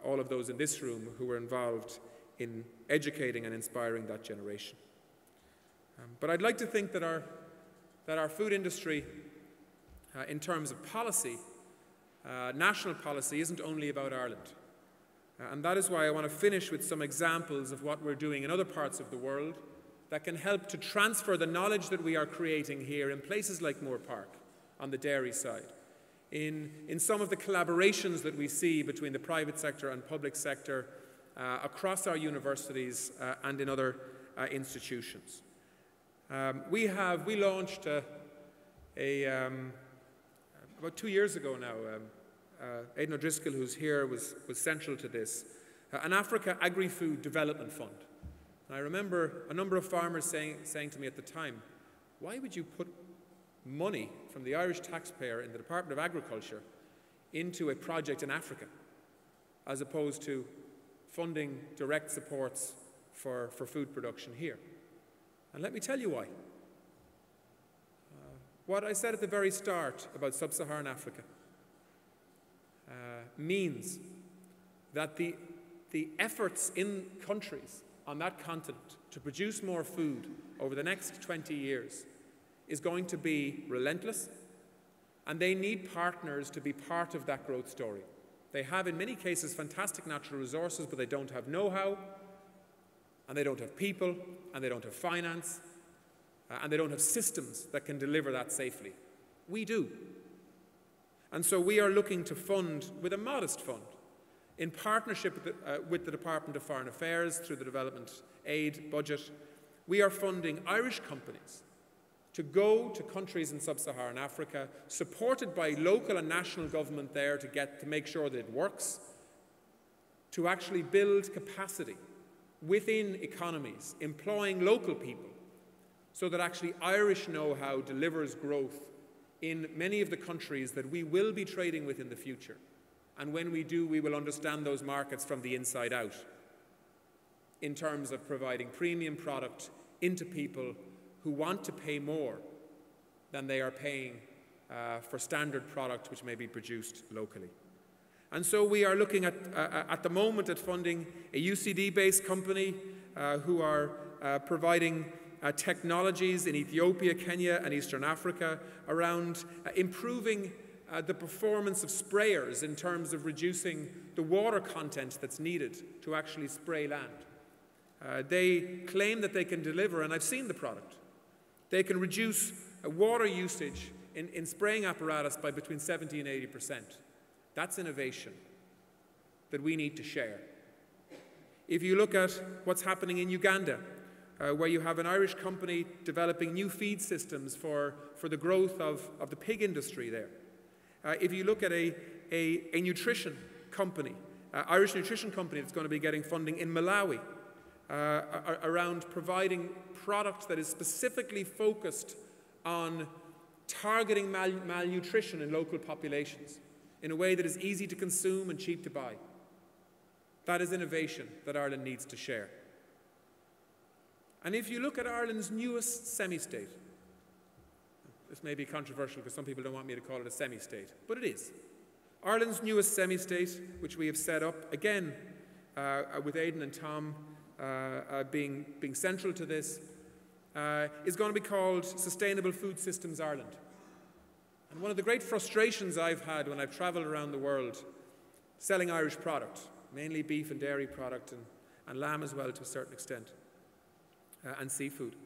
[SPEAKER 3] all of those in this room who were involved in educating and inspiring that generation. But I'd like to think that our food industry, in terms of policy, national policy, isn't only about Ireland. And that is why I want to finish with some examples of what we're doing in other parts of the world that can help to transfer the knowledge that we are creating here in places like Moore Park on the dairy side, in some of the collaborations that we see between the private sector and public sector across our universities and in other institutions. We launched about 2 years ago now, Aidan O'Driscoll, who's here, was central to this, an Africa Agri-Food Development Fund. And I remember a number of farmers saying to me at the time, why would you put money from the Irish taxpayer in the Department of Agriculture into a project in Africa, as opposed to funding direct supports for food production here? And let me tell you why. What I said at the very start about sub-Saharan Africa means that the efforts in countries on that continent to produce more food over the next 20 years is going to be relentless, and they need partners to be part of that growth story. They have, in many cases, fantastic natural resources, but they don't have know-how, and they don't have people, and they don't have finance, and they don't have systems that can deliver that safely. We do. And so we are looking to fund, with a modest fund, in partnership with the Department of Foreign Affairs through the Development Aid budget, we are funding Irish companies to go to countries in sub-Saharan Africa, supported by local and national government there to make sure that it works, to actually build capacity within economies, employing local people, so that actually Irish know-how delivers growth in many of the countries that we will be trading with in the future. And when we do, we will understand those markets from the inside out in terms of providing premium product into people who want to pay more than they are paying for standard product which may be produced locally. And so we are looking at the moment at funding a UCD-based company who are providing technologies in Ethiopia, Kenya and Eastern Africa around improving the performance of sprayers in terms of reducing the water content that's needed to actually spray land. They claim that they can deliver, and I've seen the product, they can reduce water usage in spraying apparatus by between 70 and 80%. That's innovation that we need to share. If you look at what's happening in Uganda, where you have an Irish company developing new feed systems for the growth of the pig industry there. If you look at a nutrition company, Irish nutrition company that's going to be getting funding in Malawi around providing product that is specifically focused on targeting malnutrition in local populations in a way that is easy to consume and cheap to buy. That is innovation that Ireland needs to share. And if you look at Ireland's newest semi-state, this may be controversial because some people don't want me to call it a semi-state, but it is. Ireland's newest semi-state, which we have set up, again, with Aidan and Tom being central to this, is going to be called Sustainable Food Systems Ireland. And one of the great frustrations I've had when I've travelled around the world selling Irish product, mainly beef and dairy product and lamb as well to a certain extent, and seafood.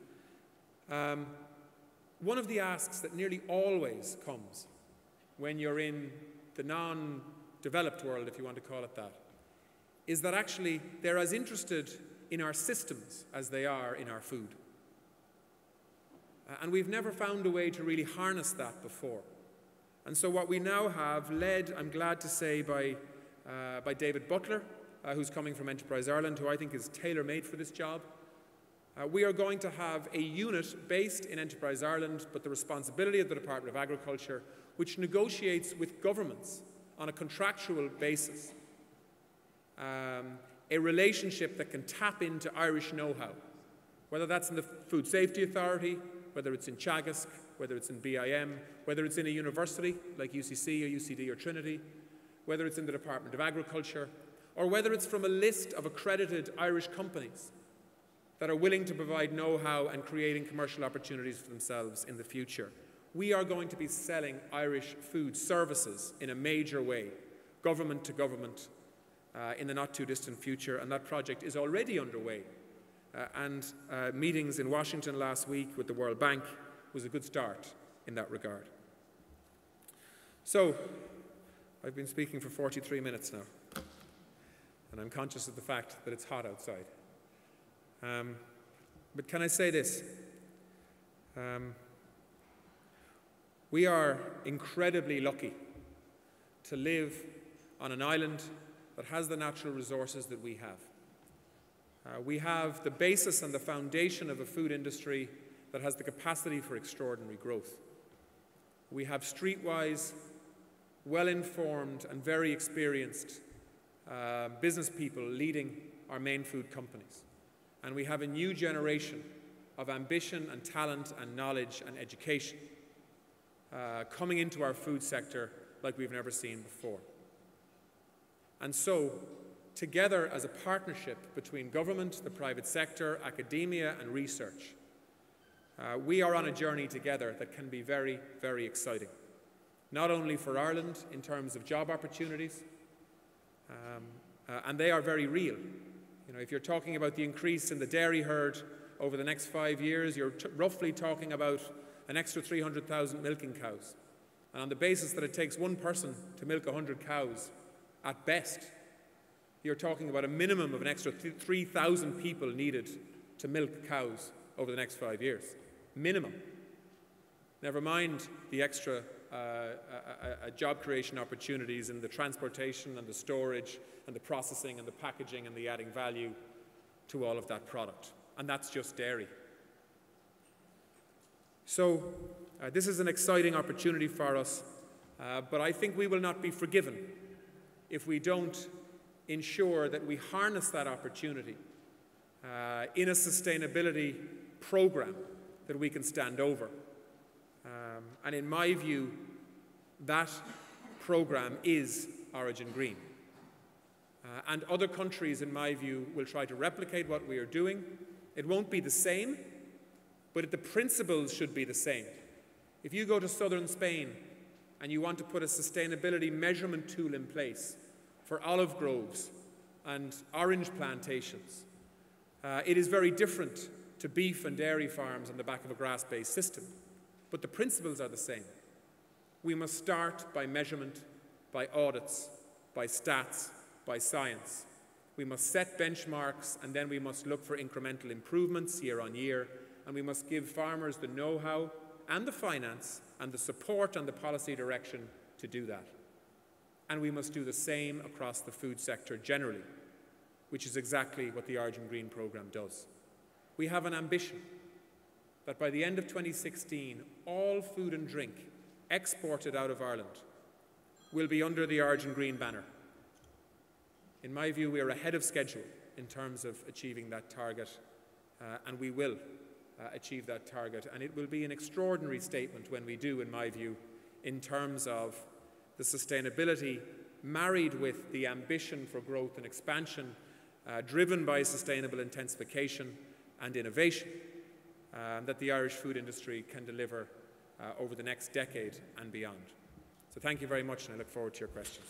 [SPEAKER 3] One of the asks that nearly always comes when you're in the non-developed world, if you want to call it that, is that actually they're as interested in our systems as they are in our food. And we've never found a way to really harness that before. And so what we now have, led, I'm glad to say, by David Butler, who's coming from Enterprise Ireland, who I think is tailor-made for this job. We are going to have a unit based in Enterprise Ireland, but the responsibility of the Department of Agriculture, which negotiates with governments on a contractual basis, a relationship that can tap into Irish know-how, whether that's in the Food Safety Authority, whether it's in Teagasc, whether it's in BIM, whether it's in a university like UCC or UCD or Trinity, whether it's in the Department of Agriculture, or whether it's from a list of accredited Irish companies that are willing to provide know-how and creating commercial opportunities for themselves in the future. We are going to be selling Irish food services in a major way, government to government, in the not-too-distant future, and that project is already underway. Meetings in Washington last week with the World Bank was a good start in that regard. So, I've been speaking for 43 minutes now, and I'm conscious of the fact that it's hot outside. But can I say this? We are incredibly lucky to live on an island that has the natural resources that we have. We have the basis and the foundation of a food industry that has the capacity for extraordinary growth. We have streetwise, well-informed and very experienced business people leading our main food companies. And we have a new generation of ambition and talent and knowledge and education coming into our food sector like we've never seen before. And so, together as a partnership between government, the private sector, academia and research, we are on a journey together that can be very, very exciting. Not only for Ireland in terms of job opportunities, and they are very real. You know, if you're talking about the increase in the dairy herd over the next 5 years, you're roughly talking about an extra 300,000 milking cows. And on the basis that it takes one person to milk 100 cows, at best, you're talking about a minimum of an extra 3,000 people needed to milk cows over the next 5 years. Minimum. Never mind the extra job creation opportunities in the transportation and the storage and the processing and the packaging and the adding value to all of that product. And that's just dairy. So this is an exciting opportunity for us, but I think we will not be forgiven if we don't ensure that we harness that opportunity in a sustainability program that we can stand over. And in my view, that program is Origin Green. And other countries, in my view, will try to replicate what we are doing. It won't be the same, but the principles should be the same. If you go to southern Spain and you want to put a sustainability measurement tool in place for olive groves and orange plantations, it is very different to beef and dairy farms on the back of a grass-based system. But the principles are the same. We must start by measurement, by audits, by stats, by science. We must set benchmarks, and then we must look for incremental improvements year on year, and we must give farmers the know-how and the finance and the support and the policy direction to do that. And we must do the same across the food sector generally, which is exactly what the Origin Green programme does. We have an ambition that by the end of 2016, all food and drink exported out of Ireland will be under the Origin Green banner. In my view, we are ahead of schedule in terms of achieving that target, and we will achieve that target. And it will be an extraordinary statement when we do, in my view, in terms of the sustainability married with the ambition for growth and expansion, driven by sustainable intensification and innovation, that the Irish food industry can deliver over the next decade and beyond. So thank you very much, and I look forward to your questions.